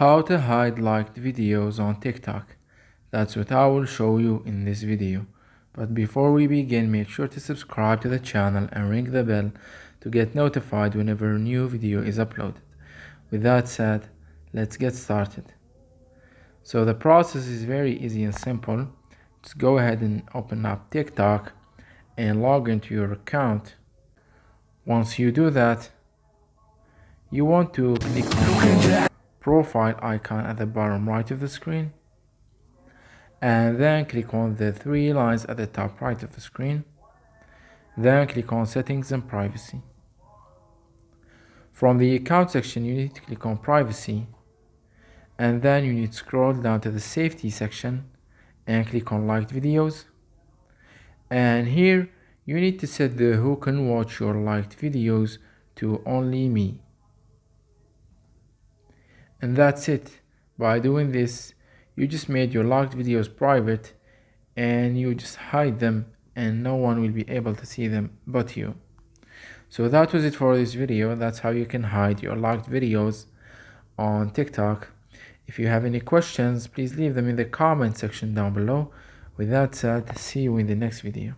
How to hide liked videos on TikTok. That's what I will show you in this video. But before we begin, make sure to subscribe to the channel and ring the bell to get notified whenever a new video is uploaded. With that said, let's get started. So the process is very easy and simple. Just go ahead and open up TikTok and log into your account. Once you do that, you want to click on your profile icon at the bottom right of the screen, and then click on the three lines at the top right of the screen. Then click on settings and privacy. From the account section, you need to click on privacy, and then you need to scroll down to the safety section and click on liked videos. And here you need to set the who can watch your liked videos to only me. And that's it. By doing this, you just made your logged videos private and you just hide them and no one will be able to see them but you. So that was it for this video. That's how you can hide your logged videos on TikTok. If you have any questions, please leave them in the comment section down below. With that said, see you in the next video.